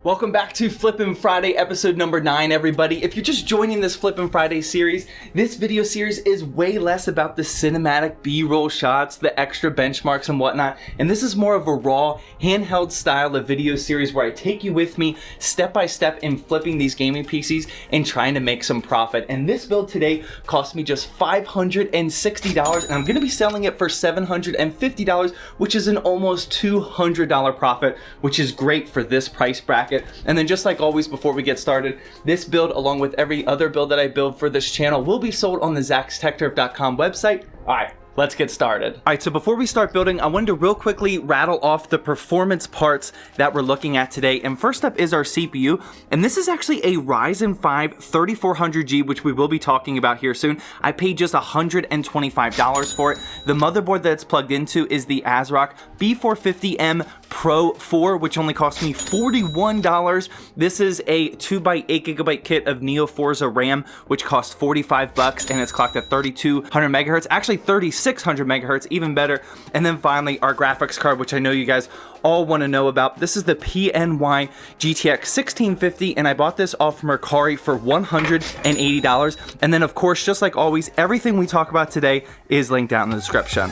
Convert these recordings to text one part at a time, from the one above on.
Welcome back to Flippin' Friday episode number 9, everybody. If you're just joining this Flippin' Friday series, this video series is way less about the cinematic B-roll shots, the extra benchmarks and whatnot, and this is more of a raw, handheld style of video series where I take you with me step by step in flipping these gaming PCs and trying to make some profit. And this build today cost me just $560, and I'm gonna be selling it for $750, which is an almost $200 profit, which is great for this price bracket. And then just like always, before we get started, this build, along with every other build that I build for this channel, will be sold on the ZachsTechTurf.com website. All right, let's get started. All right, so before we start building, I wanted to real quickly rattle off the performance parts that we're looking at today. And first up is our CPU. And this is actually a Ryzen 5 3400G, which we will be talking about here soon. I paid just $125 for it. The motherboard that it's plugged into is the ASRock B450M Pro 4, which only cost me $41. This is a 2x8GB kit of Neo Forza RAM, which costs $45, and it's clocked at 3200 megahertz, actually 3600 megahertz, even better. And then finally, our graphics card, which I know you guys all want to know about. This is the PNY GTX 1650, and I bought this off Mercari for $180. And then, of course, just like always, everything we talk about today is linked down in the description.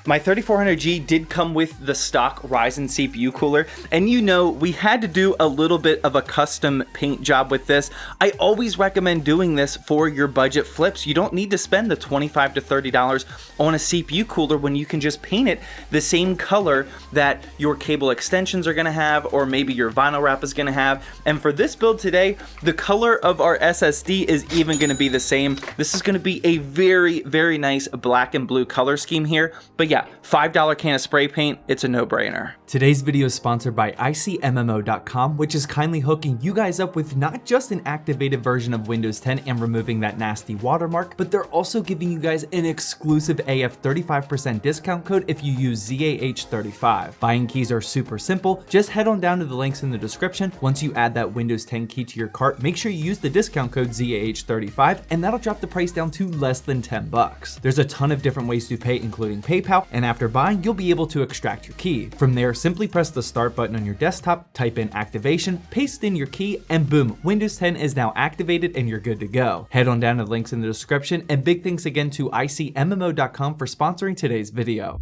My 3400G did come with the stock Ryzen CPU cooler, and you know, we had to do a little bit of a custom paint job with this. I always recommend doing this for your budget flips. You don't need to spend the $25 to $30 on a CPU cooler when you can just paint it the same color that your cable extensions are gonna have, or maybe your vinyl wrap is gonna have. And for this build today, the color of our SSD is even gonna be the same. This is gonna be a very, very nice black and blue color scheme here. But yeah, $5 can of spray paint, it's a no-brainer. Today's video is sponsored by ICMMO.com, which is kindly hooking you guys up with not just an activated version of Windows 10 and removing that nasty watermark, but they're also giving you guys an exclusive AF 35% discount code if you use ZAH35. Buying keys are super simple. Just head on down to the links in the description. Once you add that Windows 10 key to your cart, make sure you use the discount code ZAH35, and that'll drop the price down to less than 10 bucks. There's a ton of different ways to pay, including PayPal, and after buying, you'll be able to extract your key. From there, simply press the start button on your desktop, type in activation, paste in your key, and boom, Windows 10 is now activated and you're good to go. Head on down to the links in the description, and big thanks again to ICMMO.com for sponsoring today's video.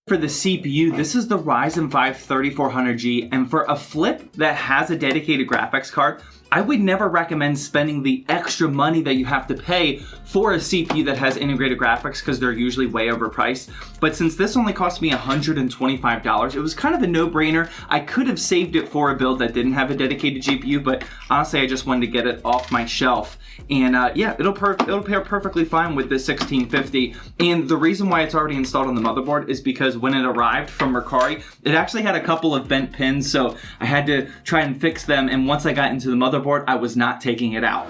For the CPU, this is the Ryzen 5 3400G, and for a flip that has a dedicated graphics card, I would never recommend spending the extra money that you have to pay for a CPU that has integrated graphics, because they're usually way overpriced. But since this only cost me $125, it was kind of a no-brainer. I could have saved it for a build that didn't have a dedicated GPU, but honestly, I just wanted to get it off my shelf. And yeah, it'll pair perfectly fine with this 1650. And the reason why it's already installed on the motherboard is because when it arrived from Mercari, it actually had a couple of bent pins, so I had to try and fix them. And once I got into the motherboard, I was not taking it out.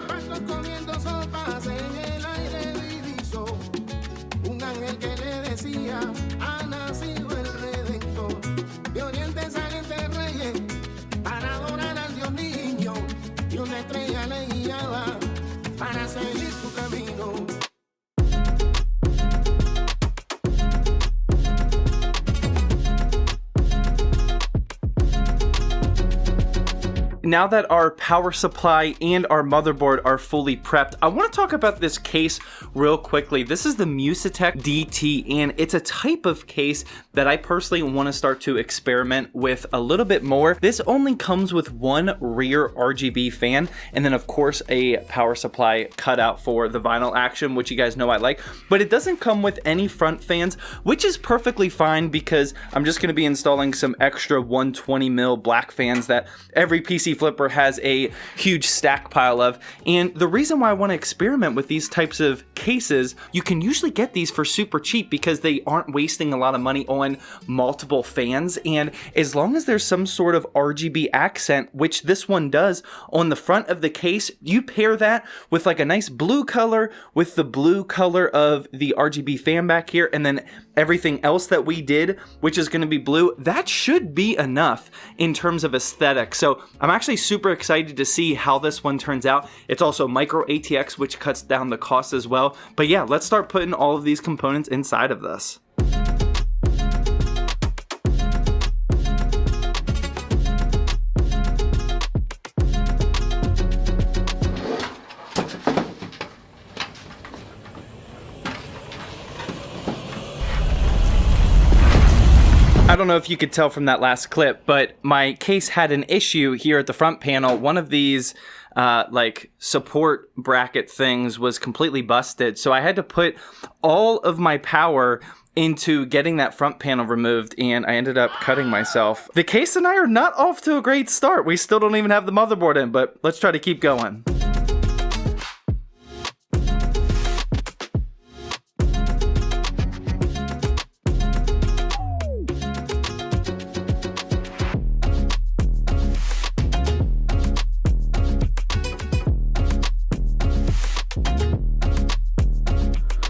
Now that our power supply and our motherboard are fully prepped, I want to talk about this case real quickly. This is the Musetex DT, and it's a type of case that I personally want to start to experiment with a little bit more. This only comes with one rear RGB fan, and then of course a power supply cutout for the vinyl action, which you guys know I like, but it doesn't come with any front fans, which is perfectly fine because I'm just going to be installing some extra 120 mil black fans that every PC Flipper has a huge stack pile of. And the reason why I want to experiment with these types of cases, you can usually get these for super cheap because they aren't wasting a lot of money on multiple fans. And as long as there's some sort of RGB accent, which this one does on the front of the case, you pair that with like a nice blue color with the blue color of the RGB fan back here, and then everything else that we did, which is going to be blue, that should be enough in terms of aesthetic. So I'm actually super excited to see how this one turns out. It's also micro ATX, which cuts down the cost as well. But yeah, let's start putting all of these components inside of this. I don't know if you could tell from that last clip, but my case had an issue here at the front panel. One of these like support bracket things was completely busted. So I had to put all of my power into getting that front panel removed, and I ended up cutting myself. The case and I are not off to a great start. We still don't even have the motherboard in, but let's try to keep going.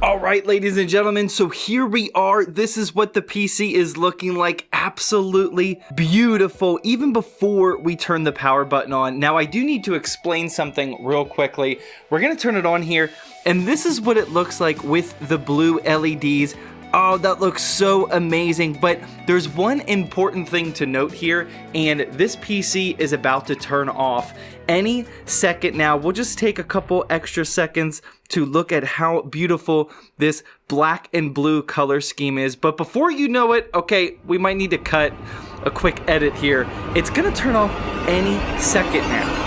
Alright, ladies and gentlemen, so here we are. This is what the PC is looking like. Absolutely beautiful, even before we turn the power button on. Now, I do need to explain something real quickly. We're going to turn it on here, and this is what it looks like with the blue LEDs. Oh, that looks so amazing, but there's one important thing to note here, and this PC is about to turn off any second now. We'll just take a couple extra seconds to look at how beautiful this black and blue color scheme is. But before you know it, okay, we might need to cut a quick edit here. It's gonna turn off any second now.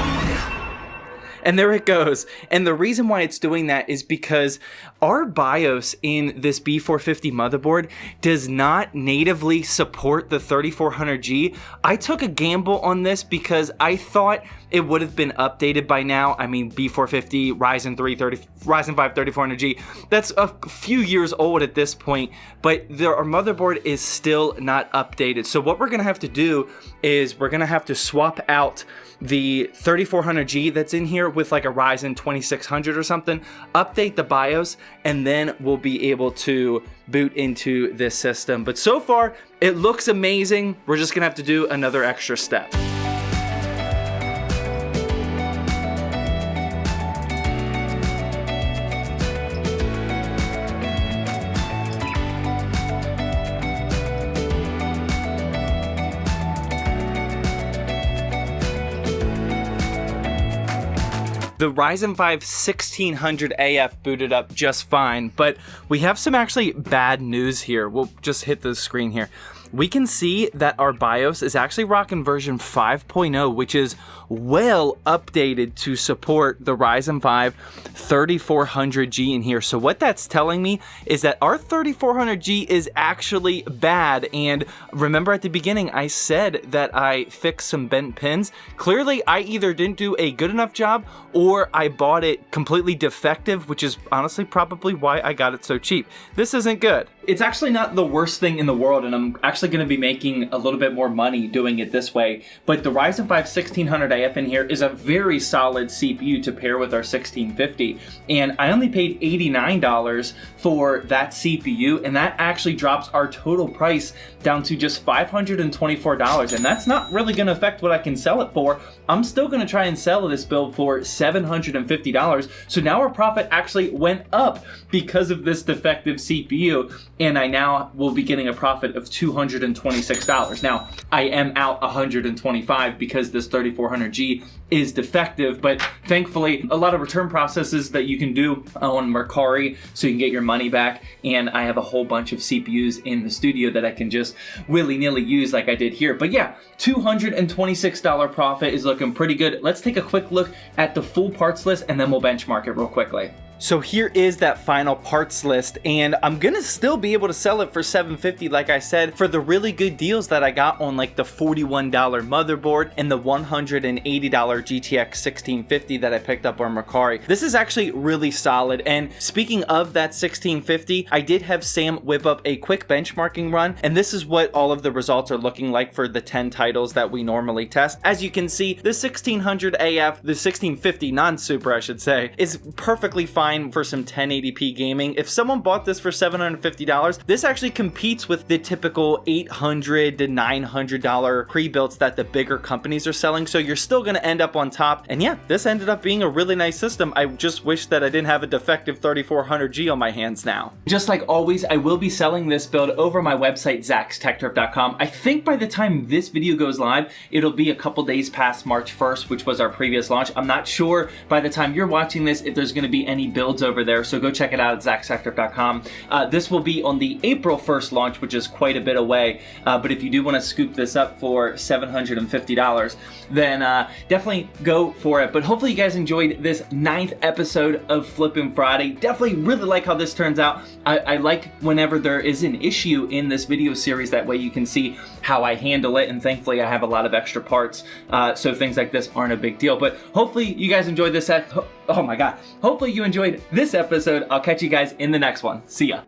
And there it goes. And the reason why it's doing that is because our BIOS in this B450 motherboard does not natively support the 3400G. I took a gamble on this because I thought it would have been updated by now. I mean, B450, Ryzen 5 3400G, that's a few years old at this point, but our motherboard is still not updated. So what we're gonna have to do is we're gonna have to swap out the 3400G that's in here with like a Ryzen 2600 or something, update the BIOS, and then we'll be able to boot into this system. But so far, it looks amazing. We're just gonna have to do another extra step. The Ryzen 5 1600 AF booted up just fine, but we have some actually bad news here. We'll just hit the screen here. We can see that our BIOS is actually rocking version 5.0, which is well updated to support the Ryzen 5 3400G in here. So what that's telling me is that our 3400G is actually bad. And remember at the beginning, I said that I fixed some bent pins. Clearly, I either didn't do a good enough job or I bought it completely defective, which is honestly probably why I got it so cheap. This isn't good. It's actually not the worst thing in the world, and I'm actually going to be making a little bit more money doing it this way. But the Ryzen 5 1600 AF in here is a very solid CPU to pair with our 1650, and I only paid $89 for that CPU, and that actually drops our total price down to just $524, and that's not really going to affect what I can sell it for. I'm still going to try and sell this build for $750, so now our profit actually went up because of this defective CPU, and I now will be getting a profit of $226. Now, I am out $125 because this 3400G is defective, but thankfully, a lot of return processes that you can do on Mercari so you can get your money back, and I have a whole bunch of CPUs in the studio that I can just willy-nilly use like I did here. But yeah, $226 profit is looking pretty good. Let's take a quick look at the full parts list, and then we'll benchmark it real quickly. So here is that final parts list, and I'm gonna still be able to sell it for $750, like I said, for the really good deals that I got on like the $41 motherboard and the $180 GTX 1650 that I picked up on Mercari. This is actually really solid. And speaking of that 1650, I did have Sam whip up a quick benchmarking run, and this is what all of the results are looking like for the 10 titles that we normally test. As you can see, the 1600 AF, the 1650 non-super I should say, is perfectly fine for some 1080p gaming. If someone bought this for $750, this actually competes with the typical $800 to $900 pre-builts that the bigger companies are selling, so you're still going to end up on top. And yeah, this ended up being a really nice system. I just wish that I didn't have a defective 3400G on my hands now. Just like always, I will be selling this build over my website, zaxtechturf.com. I think by the time this video goes live, it'll be a couple days past March 1st, which was our previous launch. I'm not sure by the time you're watching this if there's going to be any builds over there, so go check it out at zaxtechturf.com. This will be on the April 1st launch, which is quite a bit away, but if you do want to scoop this up for $750, then definitely go for it. But hopefully you guys enjoyed this 9th episode of Flippin' Friday. Definitely really like how this turns out. I like whenever there is an issue in this video series, that way you can see how I handle it, and thankfully I have a lot of extra parts, so things like this aren't a big deal. But hopefully you guys enjoyed this oh my god, hopefully you enjoyed this episode. I'll catch you guys in the next one. See ya.